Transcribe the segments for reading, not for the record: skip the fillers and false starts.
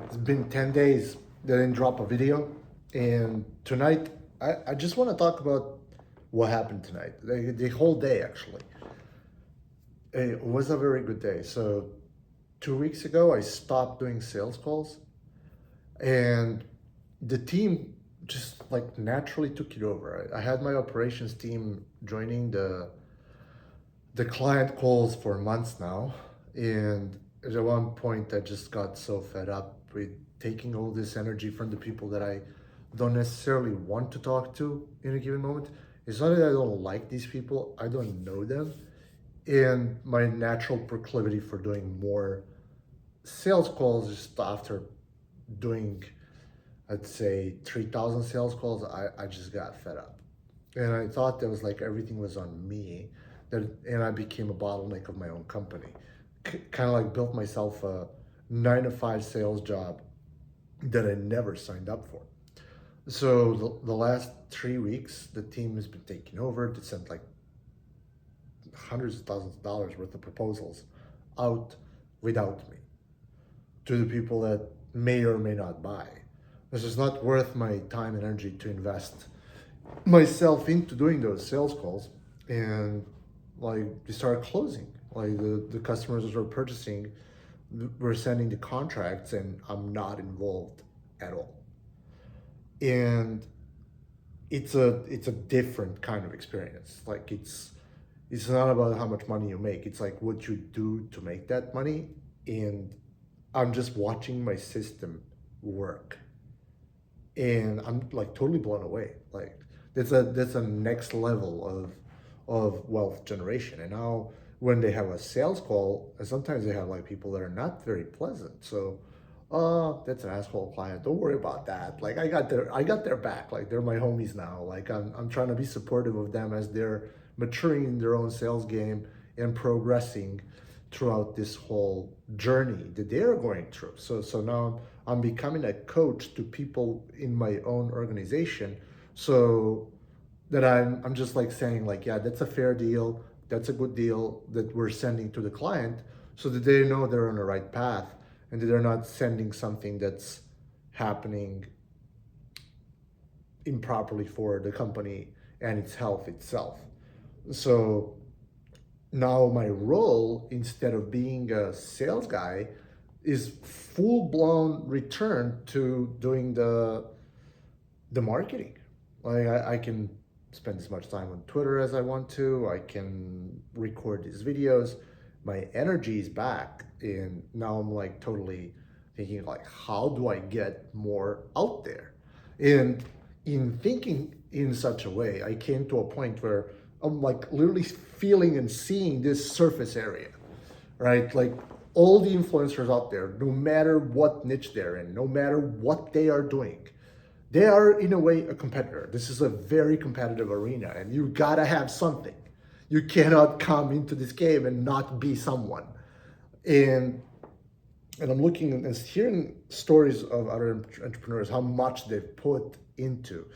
It's been 10 days that I didn't drop a video. And tonight, I just want to talk about what happened tonight. The whole day, actually. It was a very good day. So, 2 weeks ago, I stopped doing sales calls, and the team just like naturally took it over. I had my operations team joining the client calls for months now, and at one point I just got so fed up with taking all this energy from the people that I don't necessarily want to talk to in a given moment. It's not that I don't like these people, I don't know them, and my natural proclivity for doing more sales calls just after doing, I'd say, 3,000 sales calls, I just got fed up. And I thought that was like everything was on me, and I became a bottleneck of my own company. Kind of like built myself a 9 to 5 sales job that I never signed up for. So the last 3 weeks, the team has been taking over. They sent like hundreds of thousands of dollars worth of proposals out without me to the people that may or may not buy. This is not worth my time and energy to invest myself into doing those sales calls. And like we started closing, like the customers that were purchasing were sending the contracts, and I'm not involved at all. And it's a different kind of experience. Like it's not about how much money you make, it's like what you do to make that money. And I'm just watching my system work, and I'm like totally blown away. Like that's a next level of wealth generation. And now when they have a sales call, sometimes they have like people that are not very pleasant. So, that's an asshole client. Don't worry about that. Like I got their back. Like they're my homies now. Like I'm trying to be supportive of them as they're maturing in their own sales game and progressing throughout this whole journey that they're going through. So now I'm becoming a coach to people in my own organization. So that I'm just like saying like, yeah, that's a fair deal. That's a good deal that we're sending to the client, so that they know they're on the right path, and that they're not sending something that's happening improperly for the company and its health itself. So now my role, instead of being a sales guy, is full blown return to doing the marketing. Like I can spend as much time on Twitter as I want to. I can record these videos. My energy is back, and now I'm like totally thinking like, how do I get more out there? And in thinking in such a way, I came to a point where I'm like literally feeling and seeing this surface area, right? Like all the influencers out there, no matter what niche they're in, no matter what they are doing, they are in a way a competitor. This is a very competitive arena, and you gotta have something. You cannot come into this game and not be someone. And I'm looking and hearing stories of other entrepreneurs, how much they've put into,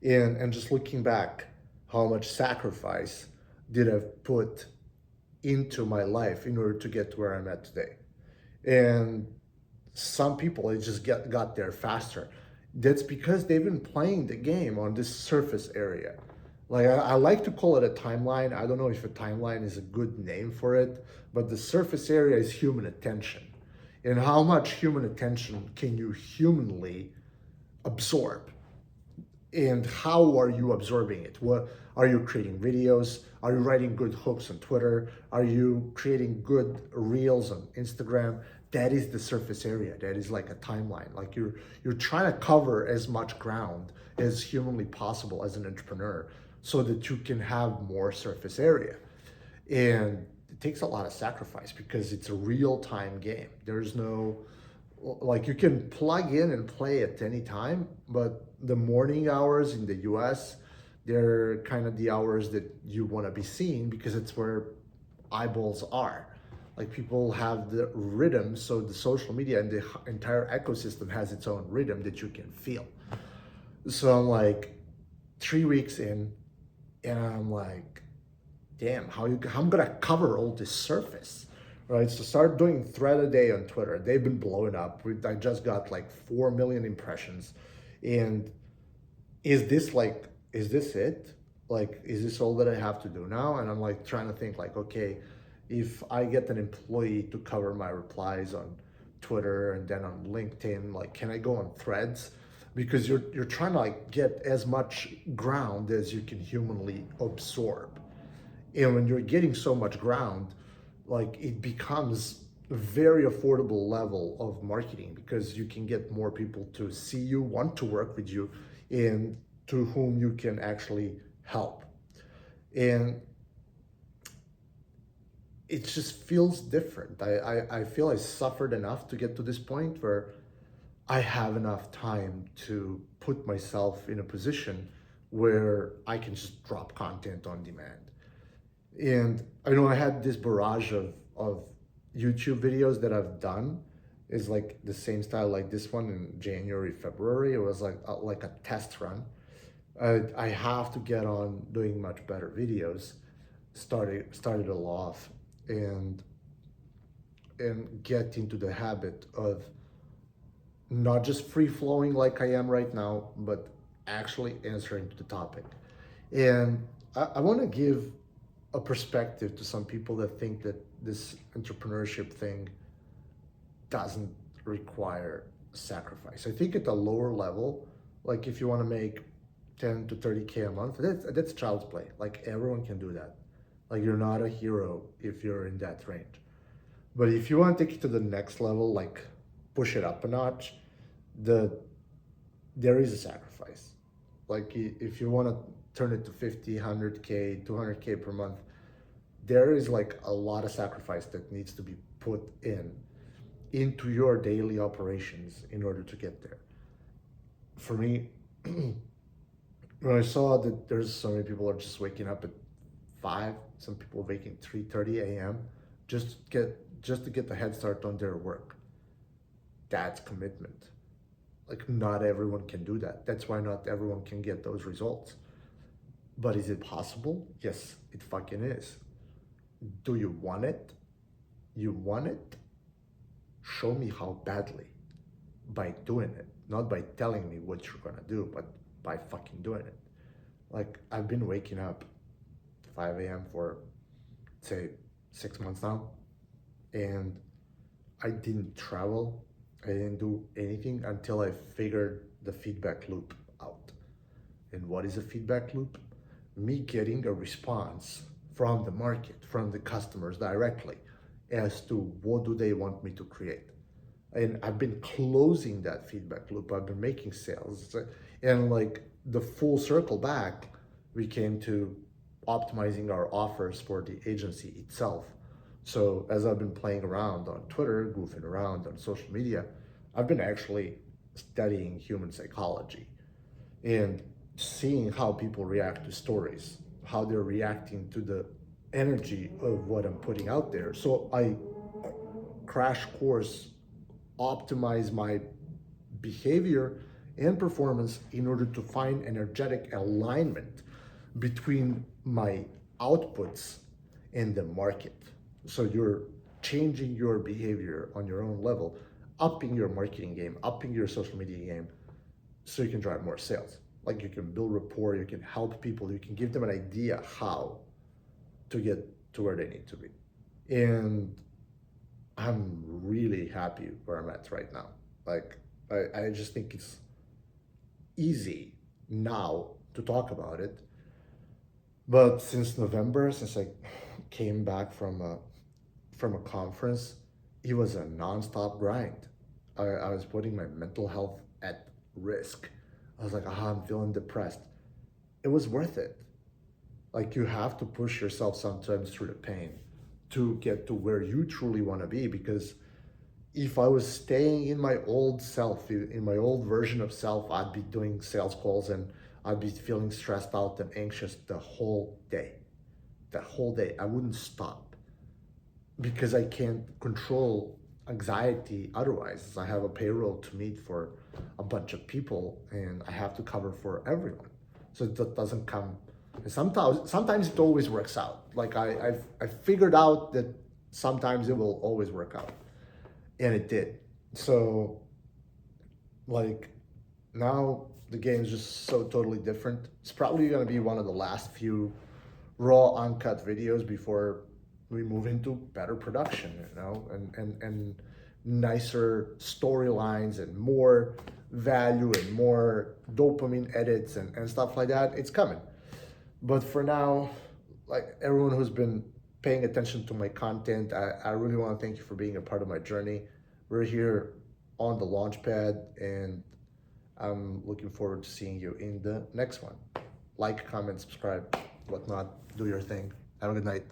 and just looking back, how much sacrifice did I've put into my life in order to get to where I'm at today. And some people they just got there faster. That's because they've been playing the game on this surface area. Like I like to call it a timeline. I don't know if a timeline is a good name for it, but the surface area is human attention. And how much human attention can you humanly absorb? And how are you absorbing it? What are you creating videos? Are you writing good hooks on Twitter? Are you creating good reels on Instagram? That is the surface area. That is like a timeline. Like you're trying to cover as much ground as humanly possible as an entrepreneur, so that you can have more surface area. And it takes a lot of sacrifice because it's a real time game. There's no, like, you can plug in and play at any time, but the morning hours in the US, they're kind of the hours that you want to be seen, because it's where eyeballs are. Like people have the rhythm, so the social media and the entire ecosystem has its own rhythm that you can feel. So I'm like 3 weeks in, and I'm like, damn, how I'm gonna cover all this surface, right? So start doing thread a day on Twitter. They've been blowing up. I just got like 4 million impressions. And is this it? Like, is this all that I have to do now? And I'm like trying to think like, okay, if I get an employee to cover my replies on Twitter and then on LinkedIn, like, can I go on threads? Because you're trying to like get as much ground as you can humanly absorb. And when you're getting so much ground, like it becomes a very affordable level of marketing because you can get more people to see you, want to work with you, and to whom you can actually help. And it just feels different. I feel I suffered enough to get to this point where I have enough time to put myself in a position where I can just drop content on demand. And I know I had this barrage of YouTube videos that I've done is like the same style like this one in January, February. It was like a test run. I have to get on doing much better videos. Started it off and get into the habit of not just free flowing like I am right now, but actually answering to the topic. And I want to give a perspective to some people that think that this entrepreneurship thing doesn't require sacrifice. I think at a lower level, like if you want to make 10 to 30K a month, that's child's play. Like everyone can do that. Like you're not a hero if you're in that range. But if you want to take it to the next level, like push it up a notch, the there is a sacrifice. Like if you want to turn it to 50, 100K, 200K per month, there is like a lot of sacrifice that needs to be put into your daily operations in order to get there. For me, when I saw that there's so many people are just waking up at 5, some people waking 3:30 a.m. just to get the head start on their work. That's commitment. Like not everyone can do that. That's why not everyone can get those results. But is it possible? Yes, it fucking is. Do you want it? You want it? Show me how badly. By doing it. Not by telling me what you're gonna do, but by fucking doing it. Like I've been waking up 5 a.m. for say 6 months now, and I didn't travel. I didn't do anything until I figured the feedback loop out. And what is a feedback loop? Me getting a response from the market, from the customers directly as to what do they want me to create. And I've been closing that feedback loop. I've been making sales. And like the full circle back, we came to optimizing our offers for the agency itself. So as I've been playing around on Twitter, goofing around on social media, I've been actually studying human psychology and seeing how people react to stories, how they're reacting to the energy of what I'm putting out there. So I crash course optimize my behavior and performance in order to find energetic alignment between my outputs and the market. So you're changing your behavior on your own level, upping your marketing game, upping your social media game, so you can drive more sales. Like you can build rapport, you can help people, you can give them an idea how to get to where they need to be. And I'm really happy where I'm at right now. Like I just think it's easy now to talk about it. But since November, since I came back from a conference, it was a nonstop grind. I was putting my mental health at risk. I was like, I'm feeling depressed. It was worth it. Like you have to push yourself sometimes through the pain to get to where you truly want to be. Because if I was staying in my old self, in my old version of self, I'd be doing sales calls and I'd be feeling stressed out and anxious the whole day. The whole day. I wouldn't stop because I can't control anxiety otherwise. I have a payroll to meet for a bunch of people and I have to cover for everyone. So that doesn't come. And sometimes it always works out. Like I figured out that sometimes it will always work out. And it did. So, like, now the game's just so totally different. It's probably gonna be one of the last few raw, uncut videos before we move into better production, and nicer storylines and more value and more dopamine edits and stuff like that. It's coming. But for now, like everyone who's been paying attention to my content, I really want to thank you for being a part of my journey. We're here on the launch pad, and I'm looking forward to seeing you in the next one. Like, comment, subscribe, whatnot. Do your thing. Have a good night.